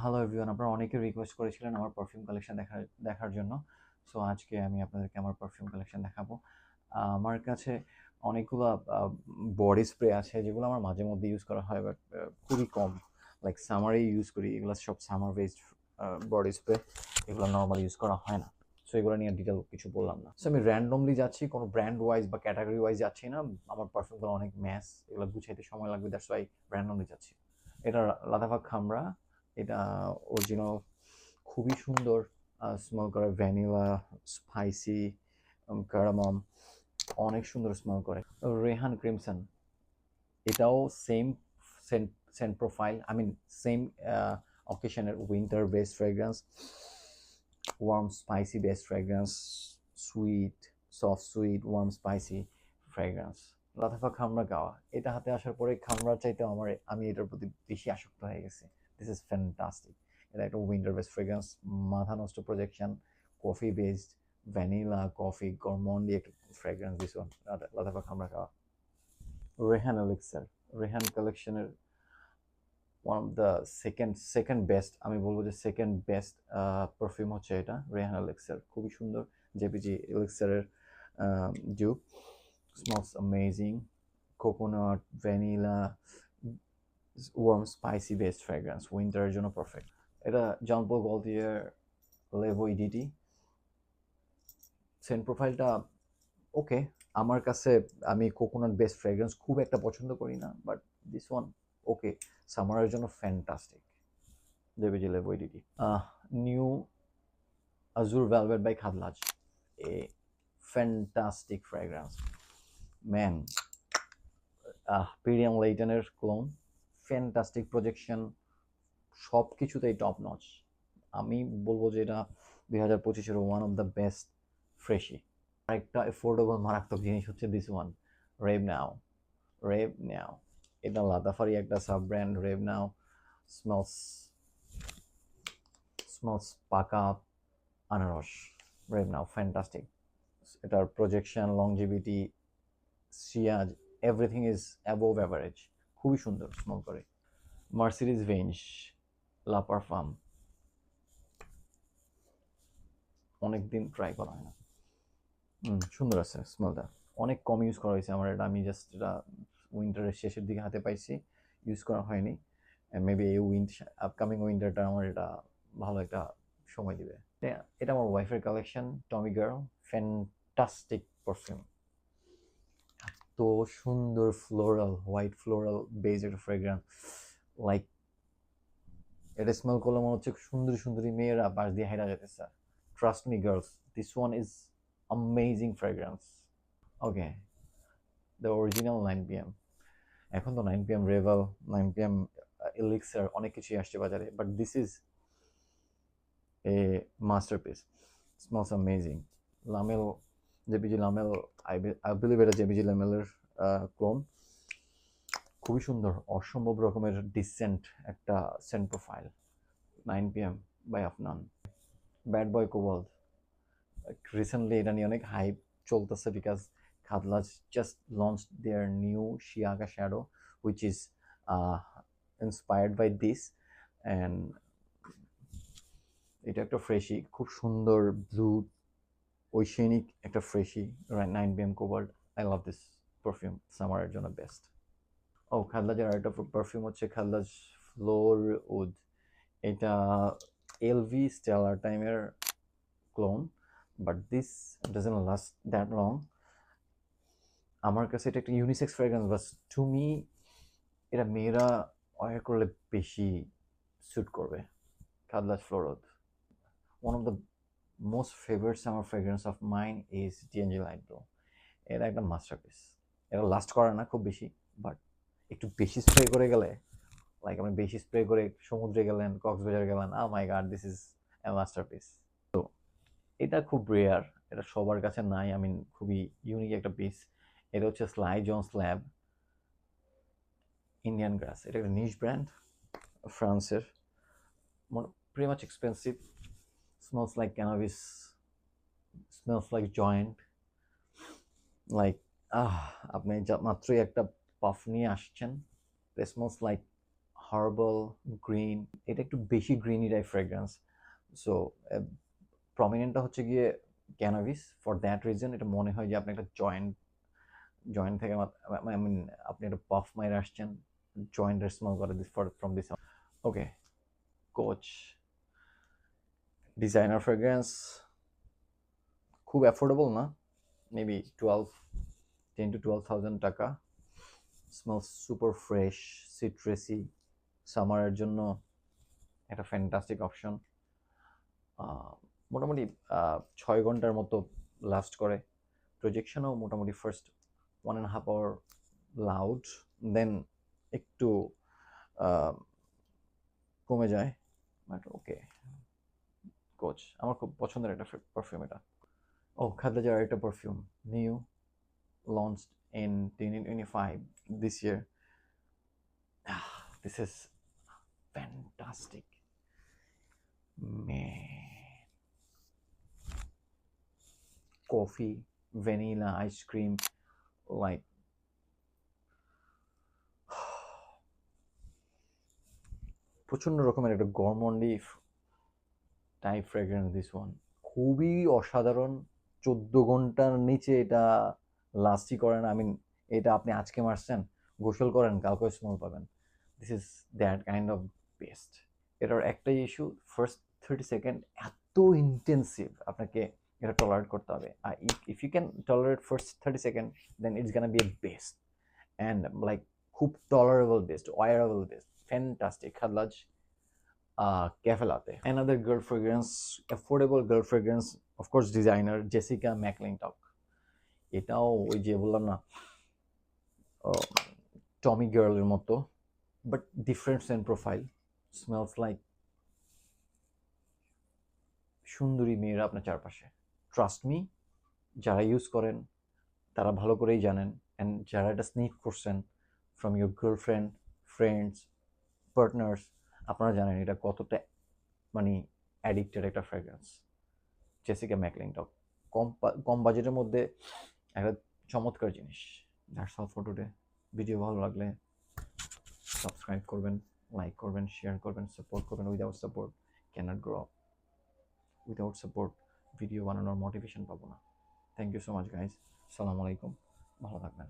Hello everyone, আপনারা অনেকে request করেছিলেন আমার পারফিউম কালেকশন দেখার জন্য। সো আজকে আমি আপনাদেরকে আমার পারফিউম কালেকশন দেখাবো। আমার কাছে অনেকগুলো বডি স্প্রে আছে যেগুলো আমার মাঝে মধ্যে ইউজ করা হয়, বাট খুবই কম। লাইক সামারেই ইউজ করি, এগুলো সব সামার বেসড বডি স্প্রে। এগুলো নর্মাল ইউজ করা হয় না। সো এগুলো নিয়ে ডিটেল কিছু বললাম না। সো আমি র্যান্ডমলি যাচ্ছি, কোনো ব্র্যান্ড ওয়াইজ বা ক্যাটাগরি ওয়াইজ যাচ্ছি না। আমার পারফিউমগুলো অনেক ম্যাস, এগুলো গুছাইতে সময় লাগবে, দ্যাটস ওয়াই র্যান্ডমলি যাচ্ছি। এটা লাদাফা খামরা, এটা অরিজিনাল, খুবই সুন্দর। স্মেল করে ভ্যানিলা, স্পাইসি, ক্যারামম, অনেক সুন্দর স্মেল করে। রেহান ক্রিমসন, এটাও same scent scent profile, I mean same অকেশনের winter best fragrance, warm spicy best fragrance, sweet, soft sweet, warm spicy fragrance. Lattafa Khamrah Qahwa, এটা হাতে আসার পরে খামরার চাইতে আমি এটার প্রতি বেশি আসক্ত হয়ে গেছি। This is fantastic. এটা একটা উইন্টার বেস্ট ফ্রেগ্রেন্স, মাথা নষ্ট projection, coffee based, vanilla coffee গরমন্ডি একটা fragrance. This one Lattafa Khamrah Qahwa. Rayhaan elixir, Rayhaan কালেকশনের one of the second best, আমি বলবো যে সেকেন্ড বেস্ট পারফিউম হচ্ছে এটা রেহান এলিক্সার। খুবই সুন্দর, জেপিজি এলিক্সারের dupe. Smells amazing, coconut, vanilla, warm spicy best fragrance, উইন্টারের জন্য পারফেক্ট। এটা জন পল গলটিয়ার লেভো ইডিটি। সেন্ট প্রোফাইলটা ওকে আমার কাছে। আমি কোকোনাট বেস্ট ফ্রেগ্রেন্স খুব একটা পছন্দ করি না, বাট দিস ওয়ান ওকে, সামারের জন্য ফ্যান্টাস্টিক। জেবিজি লেভো EDT. New Azure Velvet by Khadlaj, a fantastic fragrance. Man, পিরিয়াম লেইটনের ক্লোন, ফ্যান্টাস্টিক প্রজেকশন, সব কিছুতেই টপ নচ। আমি বলবো যে এটা 2025-এর one of the best freshie. আরেকটা এফোর্ডেবল মারাত্মক জিনিস হচ্ছে দিস ওয়ান, রেভ নাও। রেভ নাও, এটা লাদাফারি একটা সাব ব্র্যান্ড। রেভ নাও স্মেলস স্মেলস পাকা আনারস। রেভ নাও ফ্যান্টাস্টিক। এটার projection, longevity, সিয়াজ, everything is above average. খুবই সুন্দর স্মেল করে। মার্সিডিজ ভেঞ্জ লা পারফাম, অনেকদিন ট্রাই করা হয় না। সুন্দর আছে স্মেলটা, অনেক কম ইউজ করা হয়েছে আমার এটা। আমি জাস্ট এটা উইন্টারের শেষের দিকে হাতে পাইছি, ইউজ করা হয়নি। মেবি এই আপকামিং উইন্টারটা আমার এটা ভালো একটা সময় দিবে। এটা আমার ওয়াইফের কালেকশন, টমি গার্ল, ফ্যান্টাস্টিক পারফিউম। তো সুন্দর ফ্লোরাল, হোয়াইট ফ্লোরাল বেজ একটা ফ্রেগ্রেন্স। লাইক এটা স্মেল করলে মনে হচ্ছে সুন্দরী সুন্দরী মেয়েরা পাশ দিয়ে হেঁটে যেতেছে। Trust me girls, this one is amazing fragrance. Okay, the original 9 PM। এখন তো 9 PM রেভেল, 9 PM এলিক্সার, অনেক কিছুই আসছে বাজারে, but this is a masterpiece. Smells amazing. Le Male, JPG Le Male, I believe এটা জেপিজি লামেলের ক্লোন। খুবই সুন্দর, অসম্ভব রকমের ডিসেন্ট একটা scent profile. 9 PM by Afnan. Bad boy cobalt, recently এটা নিয়ে অনেক হাইপ চলতেছে, because Khadlaj just launch their new Shiaga shadow, which is inspired by this. And এটা একটা ফ্রেশি, খুব সুন্দর ব্লু ঐশানিক একটা freshie. 9 PM cobalt, I love this perfume, সামারের জন্য বেস্ট। ও খাদলাজের আরেকটা পারফিউম হচ্ছে খাদলাজ ফ্লোর উড। এটা এলভি স্টেলার টাইমের ক্লোন, but this doesn't last that long. আমার কাছে এটা একটা unisex fragrance, but to me এটা মেয়েরা ওয়্যার করলে বেশি স্যুট করবে। খাদলাজ ফ্লোরোদ, one of the most favourite summer fragrance of mine is DNG light blue. এটা একটা মাস্টারপিস। এটা লাস্ট করে না খুব বেশি, বাট একটু বেশি স্প্রে করে গেলে, লাইক আপনি বেশি স্প্রে করে সমুদ্রে গেলেন, কক্সবাজার গেলেন, oh my god, this is a masterpiece. এটা খুব রেয়ার, এটা সবার কাছে নাই, আই মিন খুবই ইউনিক একটা পিস। এটা হচ্ছে স্লাই জনস ল্যাব ইন্ডিয়ান গ্রাস। এটা একটা নিশ ব্র্যান্ড, ফ্রান্সের, pretty much expensive. Smells like cannabis, smells like joint, like আপনি মাত্রই একটা পাফ নিয়ে আসছেন, it smells like herbal green, এটা একটু বেশি গ্রিনি টাইপ ফ্রেগ্রেন্স। সো প্রমিনেন্টটা হচ্ছে গিয়ে ক্যানাবিস। ফর দ্যাট রিজন এটা মনে হয় যে আপনি একটা জয়েন্ট থেকে আই মিন আপনি একটা পাফ মাইরে আসছেন, জয়েন্টের স্মেল করে this from this. Okay, coach designer fragrance, খুব অ্যাফোর্ডেবল না, মেবি 10 to 12,000 টাকা। স্মেল সুপার ফ্রেশ, সিট্রেসি, সামারের জন্য একটা ফ্যান্টাস্টিক অপশন। মোটামুটি 6 ঘন্টার মতো লাস্ট করে। প্রজেকশনও মোটামুটি ফার্স্ট 1.5 আওয়ার লাউড, দেন একটু কমে যায়, বাট ওকে। কোচ আমার খুব পছন্দের একটা পারফিউম এটা। ও খাদ্যজার একটা perfume, new launched in 2025 this year. This is fantastic, man. Coffee, vanilla, ice cream, like প্রচন্ড রকমের একটা গরমন্ডি টাইপ ফ্রেগ্রেন্স দিস ওয়ান। খুবই অসাধারণ। 14 ঘন্টার নিচে এটা লাস্টই করে না। আই মিন এটা আপনি আজকে মারছেন, গোসল করেন, কালকে স্মেল পাবেন। This is that kind of best. এটার একটাই ইস্যু, ফার্স্ট 30 সেকেন্ড এত ইন্টেন্সিভ, আপনাকে এটা টলারেট করতে হবে। আর if you can tolerate first 30 second, then it's gonna be a best and like খুব tolerable best, wearable best, fantastic. Khadlaj Cafe Latte. Another girl fragrance, affordable girl fragrance, of course designer Jessica McClintock. এটাও ওই যে বললাম না, Tommy গার্লের মতো, but different scent profile. Smells like সুন্দরী মেয়েরা আপনার চারপাশে। ট্রাস্ট মি, যারা ইউজ করেন তারা ভালো করেই জানেন, অ্যান্ড যারা এটা স্নিফ করছেন from your girlfriend, friends, partners, আপনারা জানেন এটা কতটা মানে অ্যাডিক্টেড একটা ফ্রেগ্রেন্স। জেসিকা ম্যাকলিনটক কম বাজেটের মধ্যে একটা চমৎকার জিনিস। That's all for today. Video ভালো লাগলে সাবস্ক্রাইব করবেন, লাইক করবেন, শেয়ার করবেন, সাপোর্ট করবেন। Without support cannot grow up. Without support video বানানোর মোটিভেশন পাবো না। Thank you so much guys. আসসালামু আলাইকুম, ভালো থাকবেন।